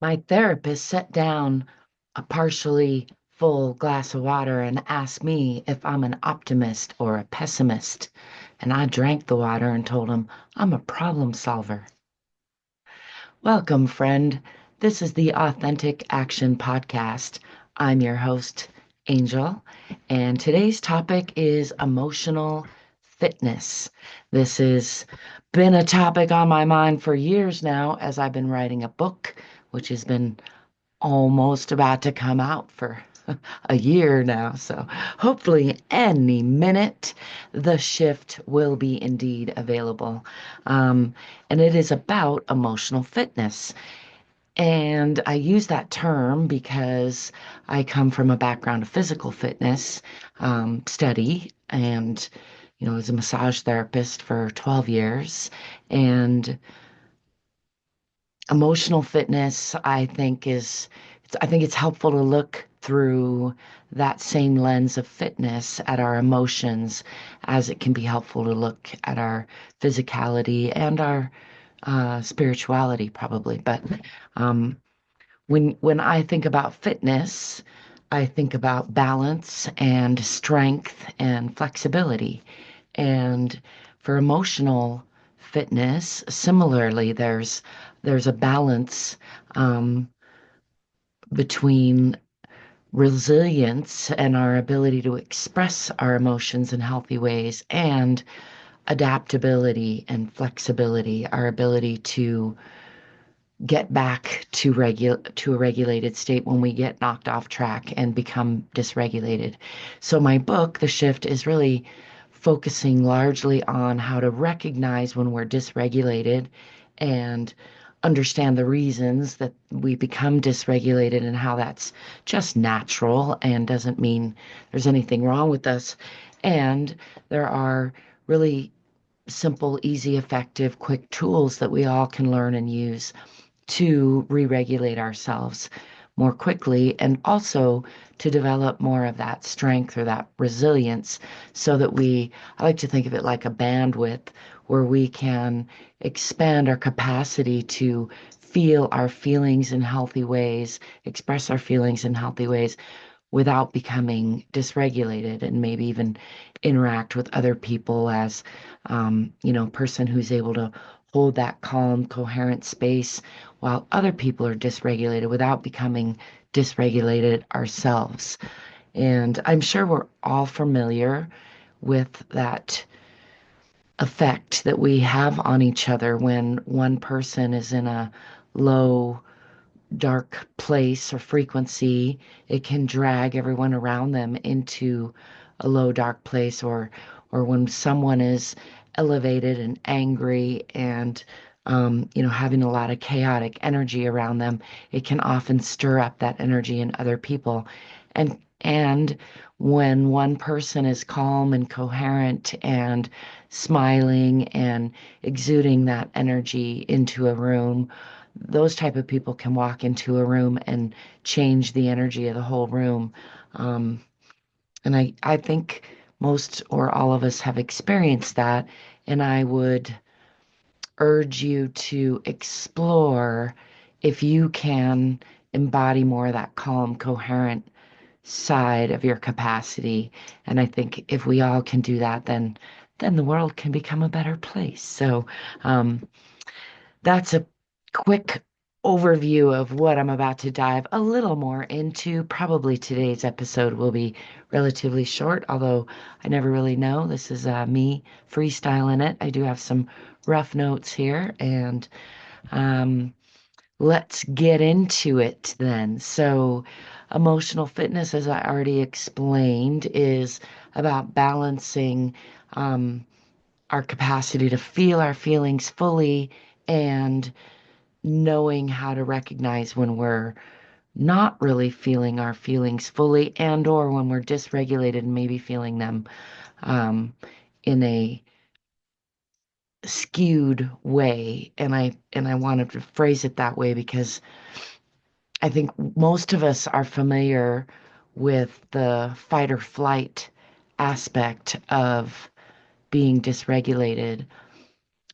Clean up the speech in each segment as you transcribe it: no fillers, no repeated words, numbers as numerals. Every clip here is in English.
My therapist set down a partially full glass of water and asked me if I'm an optimist or a pessimist. And I drank the water and told him I'm a problem solver. Welcome, friend. This is the Authentic Action Podcast. I'm your host, Angel, and today's topic is emotional fitness. This has been a topic on my mind for years now as I've been writing a book, which has been almost about to come out for a year now. So hopefully, any minute, the shift will be indeed available. Um, and it is about emotional fitness. And I use that term because I come from a background of physical fitness study and, as a massage therapist for 12 years. And emotional fitness, I think it's helpful to look through that same lens of fitness at our emotions as it can be helpful to look at our physicality and our spirituality, probably. But um, when I think about fitness, I think about balance and strength and flexibility. And for emotional fitness, similarly, there's a balance um, between resilience and our ability to express our emotions in healthy ways and adaptability and flexibility, our ability to get back to a regulated state when we get knocked off track and become dysregulated. So my book, The Shift, is really focusing largely on how to recognize when we're dysregulated and understand the reasons that we become dysregulated and how that's just natural and doesn't mean there's anything wrong with us. And there are really simple, easy, effective, quick tools that we all can learn and use to re-regulate ourselves more quickly and also to develop more of that strength or that resilience so that I like to think of it like a bandwidth where we can expand our capacity to feel our feelings in healthy ways, express our feelings in healthy ways without becoming dysregulated and maybe even interact with other people as, person who's able to hold that calm, coherent space while other people are dysregulated without becoming dysregulated ourselves. And I'm sure we're all familiar with that effect that we have on each other when one person is in a low dark place or frequency, it can drag everyone around them into a low dark place or when someone is elevated and angry and having a lot of chaotic energy around them, it can often stir up that energy in other people. And when one person is calm and coherent and smiling and exuding that energy into a room, those type of people can walk into a room and change the energy of the whole room. Um, and I think most or all of us have experienced that. And I would urge you to explore if you can embody more of that calm, coherent side of your capacity. And I think if we all can do that, then the world can become a better place. So um, that's a quick overview of what I'm about to dive a little more into. Probably today's episode will be relatively short, although I never really know. This is me freestyling it. I do have some rough notes here, and um, let's get into it then. So, emotional fitness, as I already explained, is about balancing um, our capacity to feel our feelings fully and knowing how to recognize when we're not really feeling our feelings fully and or when we're dysregulated and maybe feeling them um, in a skewed way. And I wanted to phrase it that way because I think most of us are familiar with the fight or flight aspect of being dysregulated,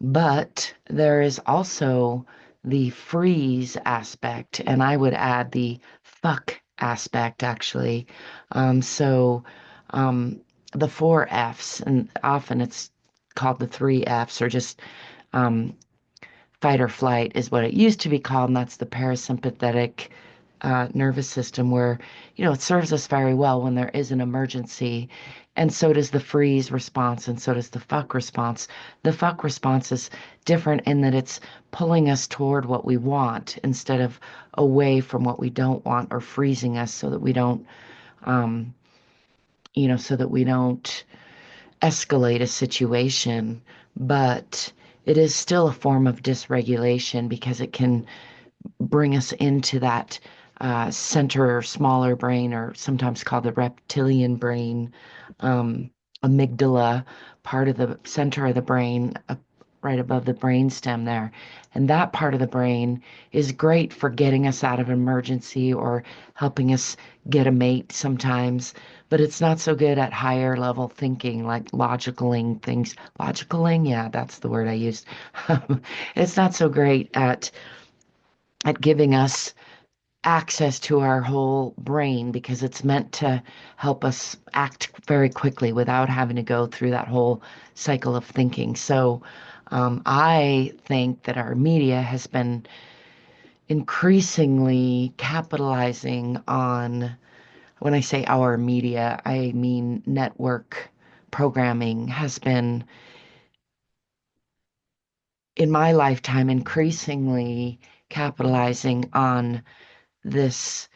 but there is also the freeze aspect, and I would add the fuck aspect actually. So um, the four F's, and often it's called the three F's, or just um, fight or flight is what it used to be called, and that's the parasympathetic nervous system where, it serves us very well when there is an emergency. And so does the freeze response, and so does the fuck response. The fuck response is different in that it's pulling us toward what we want instead of away from what we don't want, or freezing us so that we don't, um, so that we don't escalate a situation. But it is still a form of dysregulation because it can bring us into that center or smaller brain, or sometimes called the reptilian brain, um, amygdala, part of the center of the brain, right above the brain stem there. And that part of the brain is great for getting us out of emergency or helping us get a mate sometimes, but it's not so good at higher level thinking, like logicaling things. Logicaling, yeah, that's the word I used. It's not so great at giving us access to our whole brain because it's meant to help us act very quickly without having to go through that whole cycle of thinking. So I think that our media has been increasingly capitalizing on, when I say our media, I mean network programming has been, in my lifetime, increasingly capitalizing on this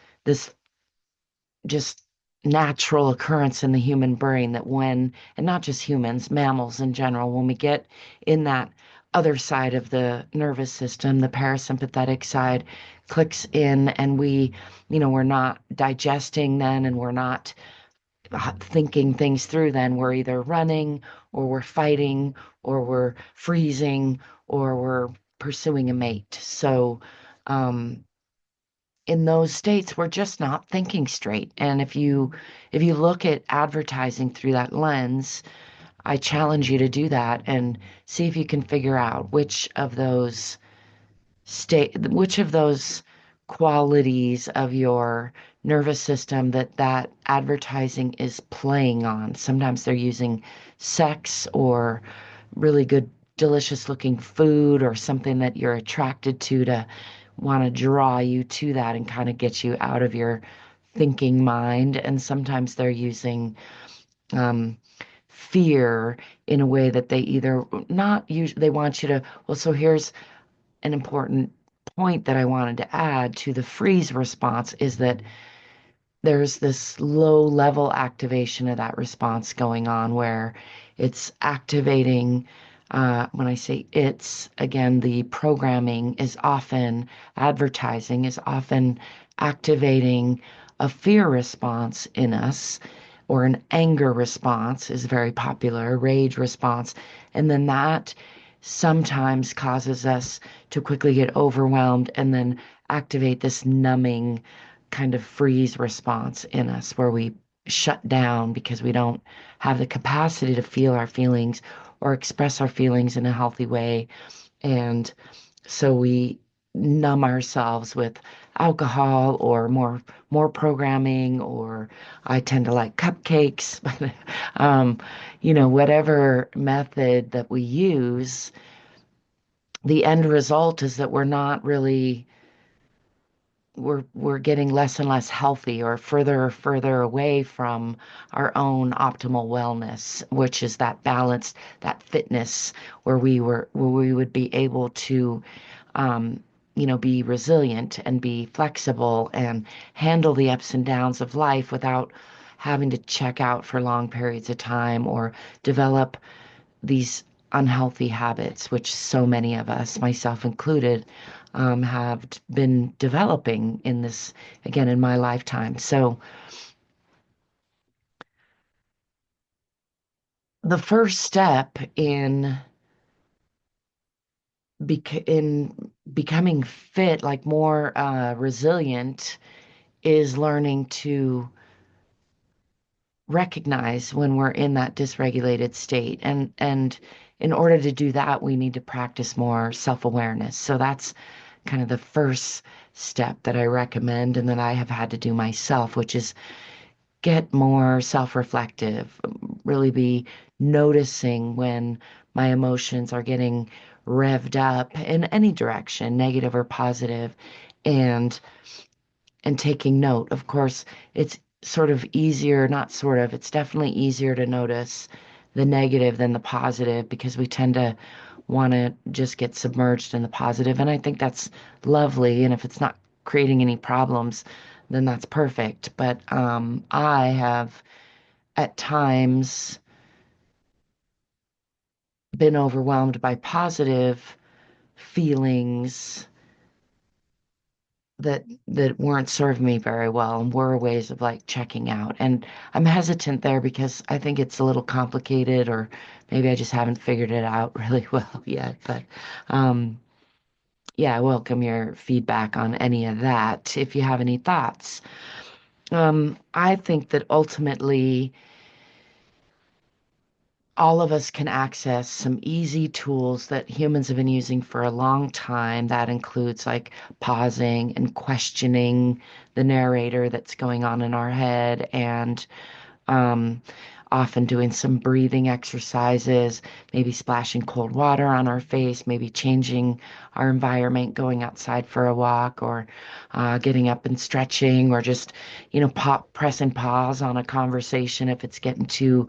just natural occurrence in the human brain that when, and not just humans, mammals in general, when we get in that other side of the nervous system, the parasympathetic side clicks in, and we're not digesting then, and we're not thinking things through then. We're either running, or we're fighting, or we're freezing, or we're pursuing a mate. So, um, in those states we're just not thinking straight. And if you look at advertising through that lens, I challenge you to do that and see if you can figure out which of those qualities of your nervous system that advertising is playing on. Sometimes they're using sex, or really good, delicious looking food, or something that you're attracted to want to draw you to that and kind of get you out of your thinking mind. And sometimes they're using um, fear in a way that they either not use, they want you to, well, so here's an important point that I wanted to add to the freeze response is that there's this low level activation of that response going on where it's activating. When I say it's, again, the programming is often, advertising is often activating a fear response in us, or an anger response is very popular, a rage response. And then that sometimes causes us to quickly get overwhelmed and then activate this numbing kind of freeze response in us where we shut down because we don't have the capacity to feel our feelings or express our feelings in a healthy way. And so we numb ourselves with alcohol, or more programming, or I tend to like cupcakes. um, whatever method that we use, the end result is that we're getting less and less healthy, or further away from our own optimal wellness, which is that balance, that fitness, where we would be able to be resilient and be flexible and handle the ups and downs of life without having to check out for long periods of time, or develop these unhealthy habits, which so many of us, myself included, have been developing in this, again, in my lifetime. So the first step in becoming fit, like more resilient, is learning to recognize when we're in that dysregulated state. And in order to do that, we need to practice more self-awareness. So kind of the first step that I recommend and that I have had to do myself, which is get more self-reflective, really be noticing when my emotions are getting revved up in any direction, negative or positive, and taking note. Of course, it's sort of easier, not sort of, it's definitely easier to notice the negative than the positive because we tend to want to just get submerged in the positive. And I think that's lovely. And if it's not creating any problems, then that's perfect. But I have at times been overwhelmed by positive feelings that weren't serving me very well and were ways of like checking out. And I'm hesitant there because I think it's a little complicated, or maybe I just haven't figured it out really well yet. But um, yeah, I welcome your feedback on any of that if you have any thoughts. I think that ultimately all of us can access some easy tools that humans have been using for a long time. That includes like pausing and questioning the narrator that's going on in our head, and um, often doing some breathing exercises, maybe splashing cold water on our face, maybe changing our environment, going outside for a walk, or getting up and stretching, or just, pressing pause on a conversation if it's getting too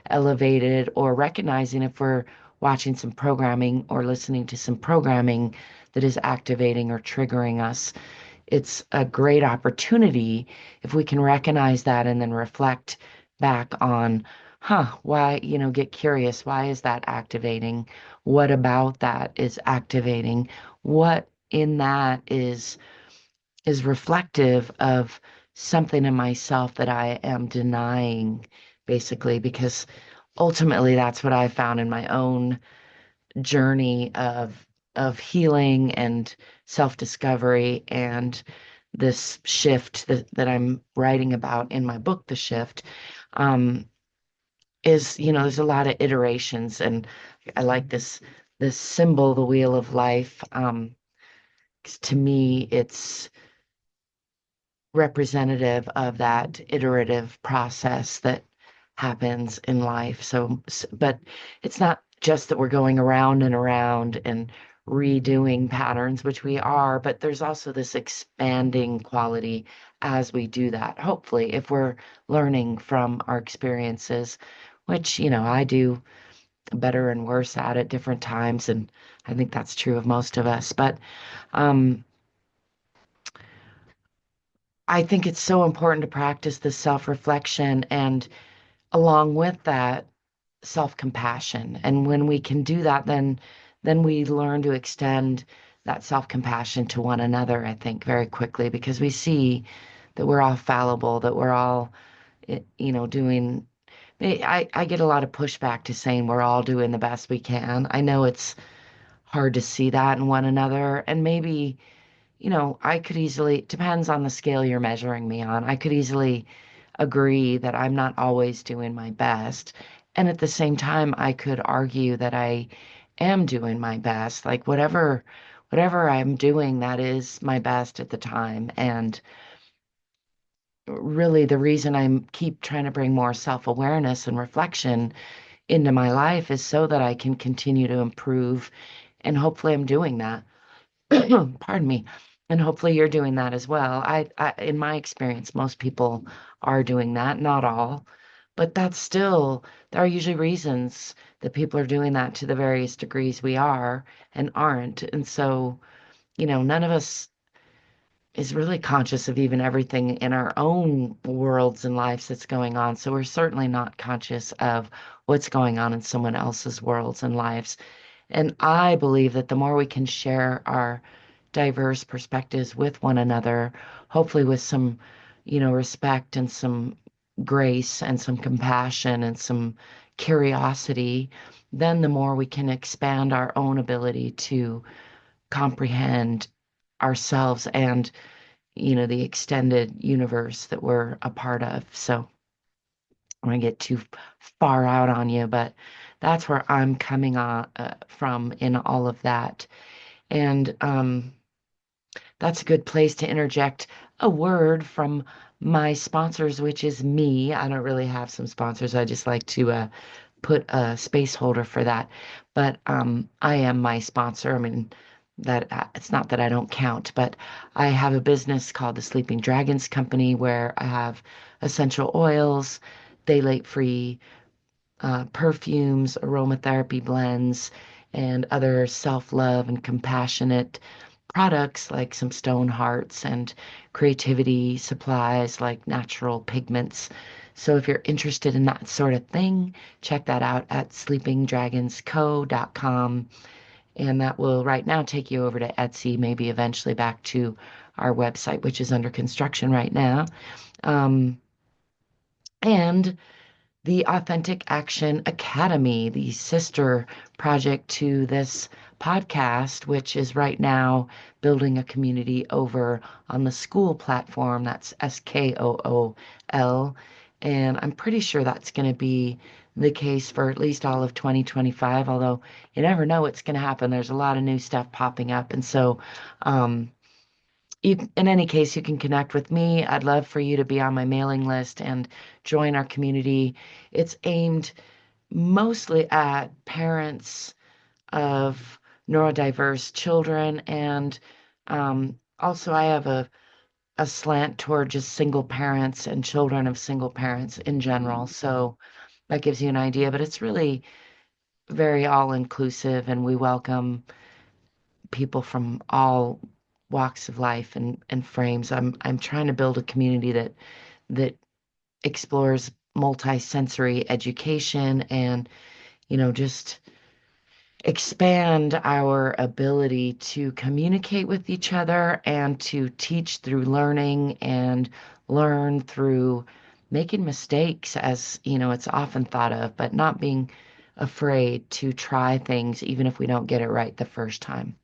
elevated, or recognizing if we're watching some programming or listening to some programming that is activating or triggering us. It's a great opportunity if we can recognize that and then reflect back on, why, get curious. Why is that activating? What about that is activating? What in that is reflective of something in myself that I am denying, basically, because ultimately that's what I found in my own journey of healing and self-discovery, and this shift that I'm writing about in my book, The Shift, um, is, there's a lot of iterations, and I like this symbol, the wheel of life. 'Cause to me, it's representative of that iterative process that happens in life. So, but it's not just that we're going around and around and redoing patterns, which we are, but there's also this expanding quality as we do that. Hopefully, if we're learning from our experiences, which, I do better and worse at different times. And I think that's true of most of us. But um, I think it's so important to practice this self-reflection, and along with that, self-compassion. And when we can do that, then we learn to extend that self-compassion to one another, I think, very quickly, because we see that we're all fallible, that we're all, doing. I get a lot of pushback to saying we're all doing the best we can. I know it's hard to see that in one another, and maybe, I could easily, it depends on the scale you're measuring me on. I could easily agree that I'm not always doing my best. And at the same time, I could argue that I am doing my best. Like whatever I'm doing, that is my best at the time. And really the reason I keep trying to bring more self-awareness and reflection into my life is so that I can continue to improve. And hopefully I'm doing that. Pardon me. And hopefully you're doing that as well. In my experience, most people are doing that, not all, but that's still, there are usually reasons that people are doing that to the various degrees we are and aren't. And so, none of us is really conscious of even everything in our own worlds and lives that's going on. So we're certainly not conscious of what's going on in someone else's worlds and lives. And I believe that the more we can share our diverse perspectives with one another, hopefully with some, respect and some grace and some compassion and some curiosity, then the more we can expand our own ability to comprehend ourselves and, the extended universe that we're a part of. So I don't get too far out on you, but that's where I'm coming on from in all of that. And that's a good place to interject a word from my sponsors, which is me. I don't really have some sponsors. I just like to put a space holder for that. But I am my sponsor. I mean, that it's not that I don't count, but I have a business called the Sleeping Dragons Company where I have essential oils, phthalate-free perfumes, aromatherapy blends, and other self-love and compassionate products like some stone hearts and creativity supplies like natural pigments. So if you're interested in that sort of thing, check that out at sleepingdragonsco.com. And that will right now take you over to Etsy, maybe eventually back to our website, which is under construction right now. Um, and the Authentic Action Academy, the sister project to this podcast, which is right now building a community over on the school platform. That's SKOOL. And I'm pretty sure that's going to be the case for at least all of 2025, although you never know what's going to happen. There's a lot of new stuff popping up. And so, um, in any case, you can connect with me. I'd love for you to be on my mailing list and join our community. It's aimed mostly at parents of neurodiverse children. And also, I have a slant toward just single parents and children of single parents in general. So that gives you an idea. But it's really very all inclusive, and we welcome people from all walks of life and frames. I'm trying to build a community that explores multi-sensory education and, just expand our ability to communicate with each other and to teach through learning and learn through making mistakes, as, it's often thought of, but not being afraid to try things even if we don't get it right the first time.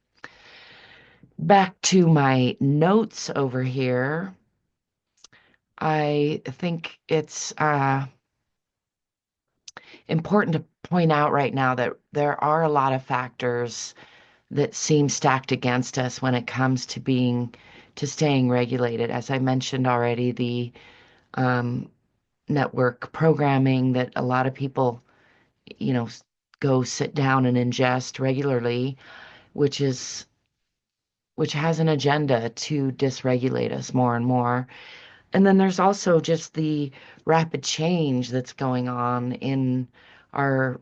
Back to my notes over here. I think it's important to point out right now that there are a lot of factors that seem stacked against us when it comes to staying regulated. As I mentioned already, the um, network programming that a lot of people, you know, go sit down and ingest regularly, which is which has an agenda to dysregulate us more and more. And then there's also just the rapid change that's going on in our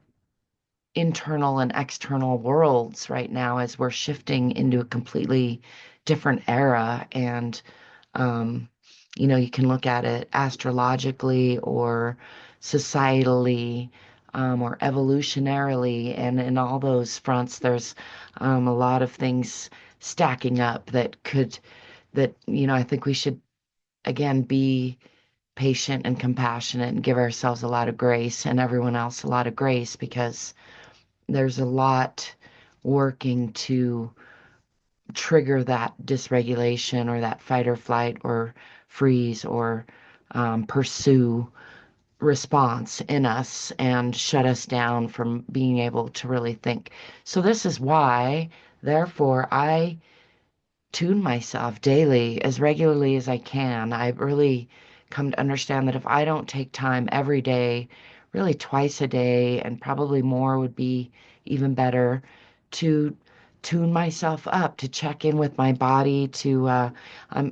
internal and external worlds right now as we're shifting into a completely different era. And, um, you can look at it astrologically or societally, or evolutionarily. And in all those fronts, there's a lot of things stacking up I think we should, again, be patient and compassionate and give ourselves a lot of grace and everyone else a lot of grace, because there's a lot working to trigger that dysregulation or that fight or flight or freeze or pursue response in us and shut us down from being able to really think. So this is why, therefore, I tune myself daily as regularly as I can. I've really come to understand that if I don't take time every day, really twice a day, and probably more would be even better, to tune myself up, to check in with my body,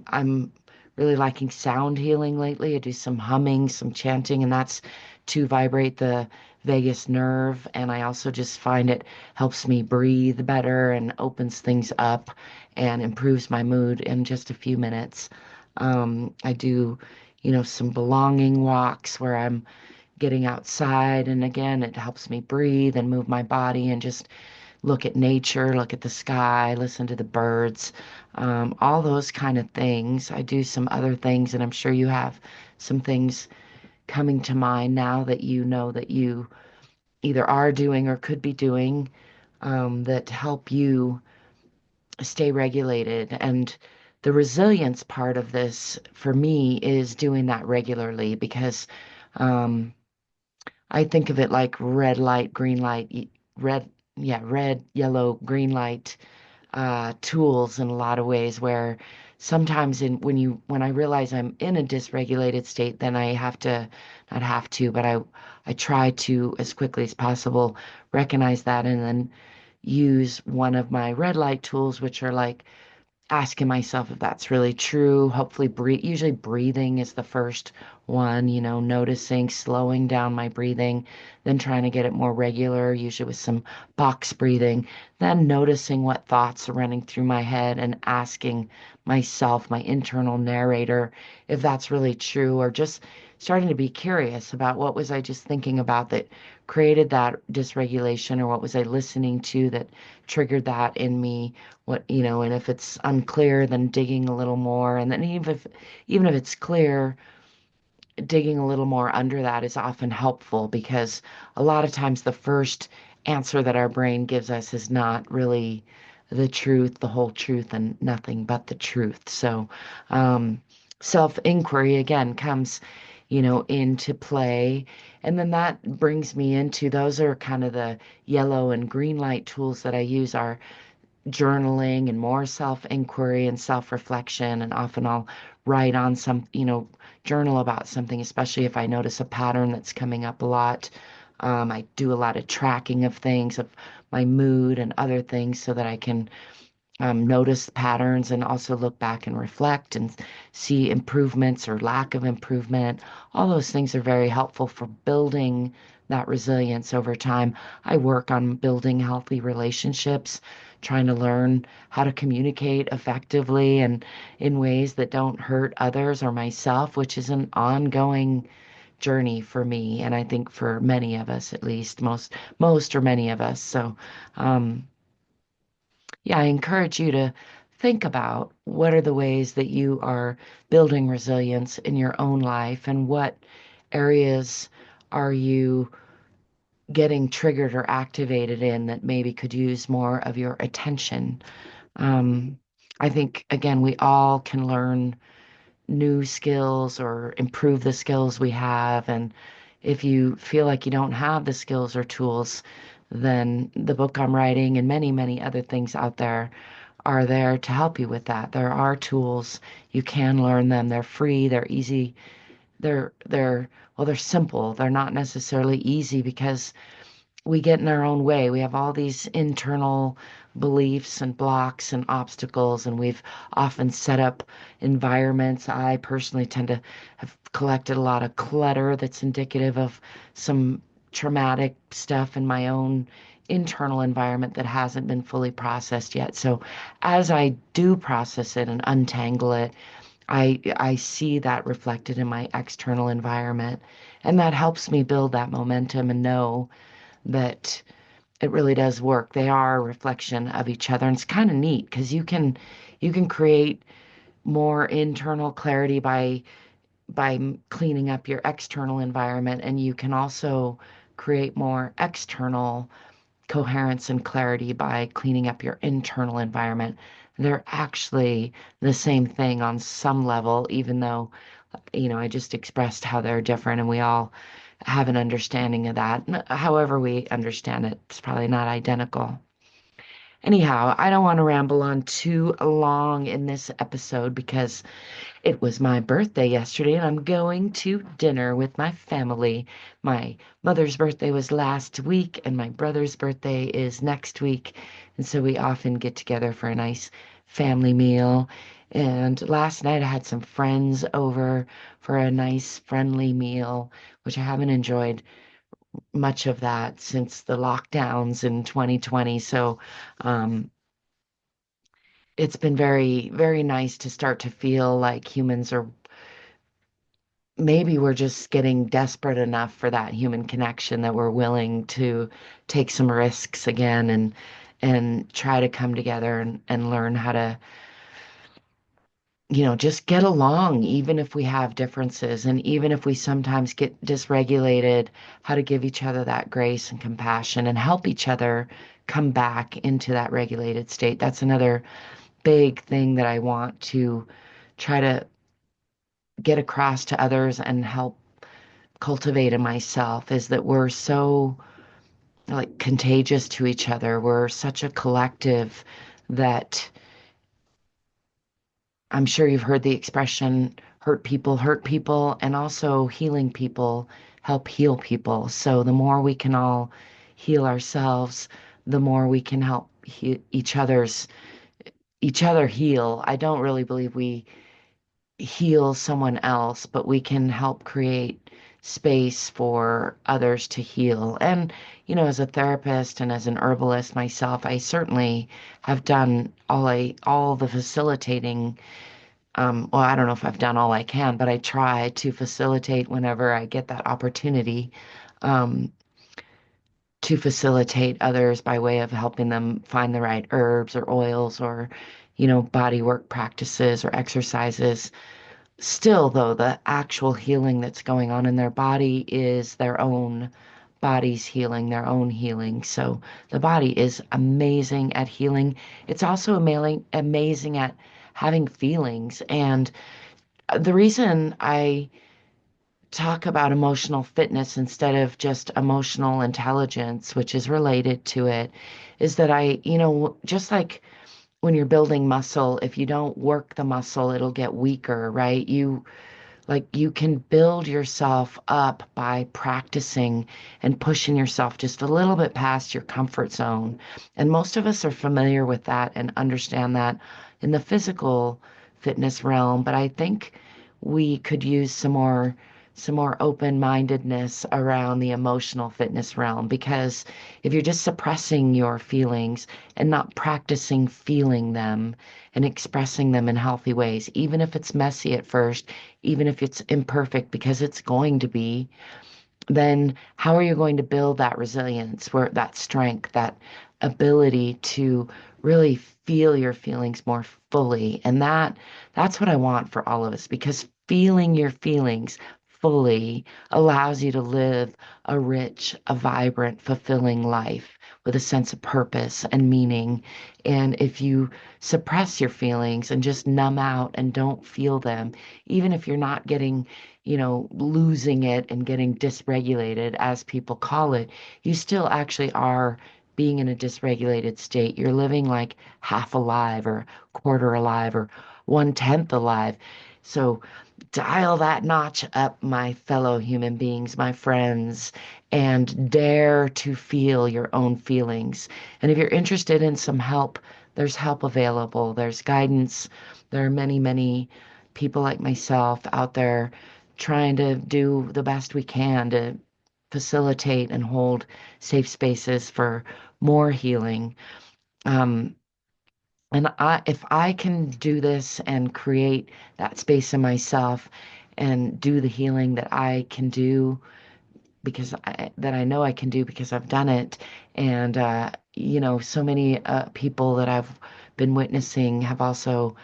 I'm really liking sound healing lately. I do some humming, some chanting, and that's to vibrate the vagus nerve. And I also just find it helps me breathe better and opens things up and improves my mood in just a few minutes. I do, some belonging walks where I'm getting outside. And again, it helps me breathe and move my body and just look at nature, look at the sky, listen to the birds, all those kind of things. I do some other things, and I'm sure you have some things coming to mind now that you know that you either are doing or could be doing, that help you stay regulated. And the resilience part of this for me is doing that regularly, because um, I think of it like red light, green light, red, yeah, red, yellow, green light. tools in a lot of ways where sometimes when I realize I'm in a dysregulated state, then I have to not have to, but I try to as quickly as possible recognize that and then use one of my red light tools, which are like asking myself if that's really true. Hopefully, usually breathing is the first one, noticing, slowing down my breathing, then trying to get it more regular, usually with some box breathing, then noticing what thoughts are running through my head and asking myself, my internal narrator, if that's really true, or just starting to be curious about what was I just thinking about that created that dysregulation, or what was I listening to that triggered that in me, and if it's unclear, then digging a little more. And then even if it's clear, digging a little more under that is often helpful because a lot of times the first answer that our brain gives us is not really the truth, the whole truth, and nothing but the truth. So, self-inquiry again comes, into play. And then that brings me into those are kind of the yellow and green light tools that I use are journaling and more self-inquiry and self-reflection. And often I'll write on journal about something, especially if I notice a pattern that's coming up a lot. I do a lot of tracking of things, of my mood and other things so that I can notice patterns and also look back and reflect and see improvements or lack of improvement. All those things are very helpful for building that resilience over time. I work on building healthy relationships, trying to learn how to communicate effectively and in ways that don't hurt others or myself, which is an ongoing journey for me, and I think for many of us, at least most or many of us. So, um, yeah, I encourage you to think about what are the ways that you are building resilience in your own life and what areas are you getting triggered or activated in that maybe could use more of your attention. Um, I think, again, we all can learn new skills or improve the skills we have. And if you feel like you don't have the skills or tools, then the book I'm writing and many, many other things out there are there to help you with that. There are tools. You can learn them. They're free. They're easy. They're simple. They're not necessarily easy because we get in our own way. We have all these internal beliefs and blocks and obstacles, and we've often set up environments. I personally tend to have collected a lot of clutter that's indicative of some traumatic stuff in my own internal environment that hasn't been fully processed yet. So as I do process it and untangle it, I see that reflected in my external environment, and that helps me build that momentum and know that it really does work. They are a reflection of each other. And it's kind of neat because you can create more internal clarity by cleaning up your external environment, and you can also create more external coherence and clarity by cleaning up your internal environment. They're actually the same thing on some level, even though, I just expressed how they're different and we all have an understanding of that. However, we understand it, it's probably not identical. Anyhow, I don't want to ramble on too long in this episode because it was my birthday yesterday and I'm going to dinner with my family. My mother's birthday was last week and my brother's birthday is next week. And so we often get together for a nice family meal. And last night I had some friends over for a nice friendly meal, which I haven't enjoyed much of that since the lockdowns in 2020. So, um, it's been very, very nice to start to feel like humans are maybe we're just getting desperate enough for that human connection that we're willing to take some risks again and try to come together and learn how to, just get along, even if we have differences and even if we sometimes get dysregulated, how to give each other that grace and compassion and help each other come back into that regulated state. That's another big thing that I want to try to get across to others and help cultivate in myself is that we're so like contagious to each other. We're such a collective that I'm sure you've heard the expression hurt people, and also healing people help heal people. So the more we can all heal ourselves, the more we can help each other heal. I don't really believe we heal someone else, but we can help create space for others to heal. And, as a therapist and as an herbalist myself, I certainly have done all the facilitating. Well, I don't know if I've done all I can, but I try to facilitate whenever I get that opportunity, um, to facilitate others by way of helping them find the right herbs or oils or, body work practices or exercises. Still, though, the actual healing that's going on in their body is their own body's healing, their own healing. So the body is amazing at healing. It's also amazing at having feelings. And the reason I talk about emotional fitness instead of just emotional intelligence, which is related to it, is that just like when you're building muscle, if you don't work the muscle, it'll get weaker, right? You can build yourself up by practicing and pushing yourself just a little bit past your comfort zone. And most of us are familiar with that and understand that in the physical fitness realm, but I think we could use some more open-mindedness around the emotional fitness realm, because if you're just suppressing your feelings and not practicing feeling them and expressing them in healthy ways, even if it's messy at first, even if it's imperfect, because it's going to be, then how are you going to build that resilience, where that strength, that ability to really feel your feelings more fully? And that's what I want for all of us, because feeling your feelings fully allows you to live a rich, a vibrant, fulfilling life with a sense of purpose and meaning. And if you suppress your feelings and just numb out and don't feel them, even if you're not getting, losing it and getting dysregulated, as people call it, you still actually are being in a dysregulated state. You're living like half alive or quarter alive or 1/10 alive. So dial that notch up, my fellow human beings, my friends, and dare to feel your own feelings. And if you're interested in some help, there's help available. There's guidance. There are many, many people like myself out there trying to do the best we can to facilitate and hold safe spaces for more healing. Um, if I can do this and create that space in myself and do the healing that I can do, that I know I can do because I've done it, and so many people that I've been witnessing have also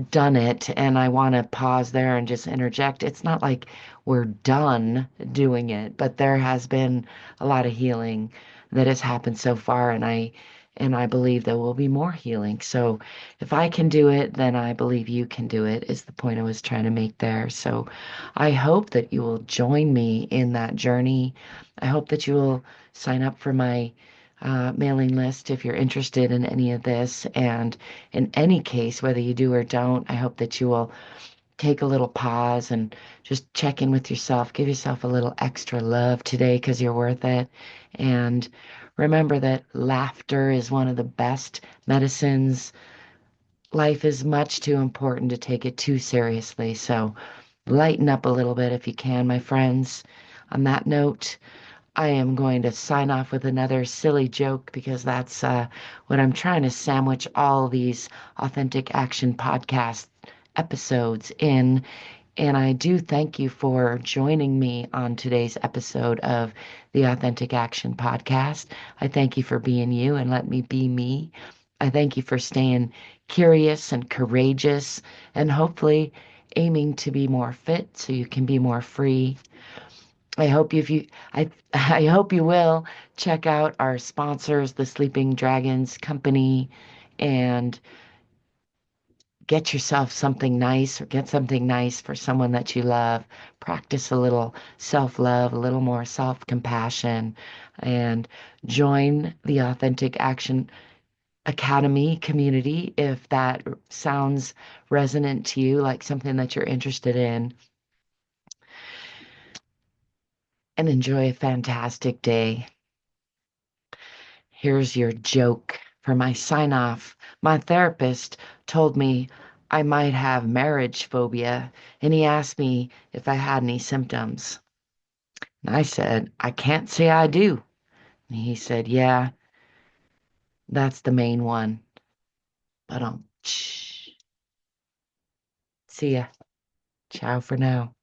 done it. And I want to pause there and just interject. It's not like we're done doing it, but there has been a lot of healing that has happened so far, and I believe there will be more healing. So if I can do it, then I believe you can do it, is the point I was trying to make there. So I hope that you will join me in that journey. I hope that you will sign up for my mailing list if you're interested in any of this. And in any case, whether you do or don't, I hope that you will take a little pause and just check in with yourself. Give yourself a little extra love today, because you're worth it. And remember that laughter is one of the best medicines. Life is much too important to take it too seriously. So lighten up a little bit if you can, my friends. On that note, I am going to sign off with another silly joke, because that's what I'm trying to sandwich all these authentic action podcast episodes in. And I do thank you for joining me on today's episode of the Authentic Action Podcast. I thank you for being you and let me be me. I thank you for staying curious and courageous, and hopefully aiming to be more fit so you can be more free. I hope you, if you, I hope you will check out our sponsors, the Sleeping Dragons Company, and get yourself something nice, or get something nice for someone that you love. Practice a little self-love, a little more self-compassion, and join the Authentic Action Academy community if that sounds resonant to you, like something that you're interested in. And enjoy a fantastic day. Here's your joke for my sign off. My therapist told me I might have marriage phobia, and he asked me if I had any symptoms. And I said, I can't say I do. And he said, yeah, that's the main one. But see ya. Ciao for now.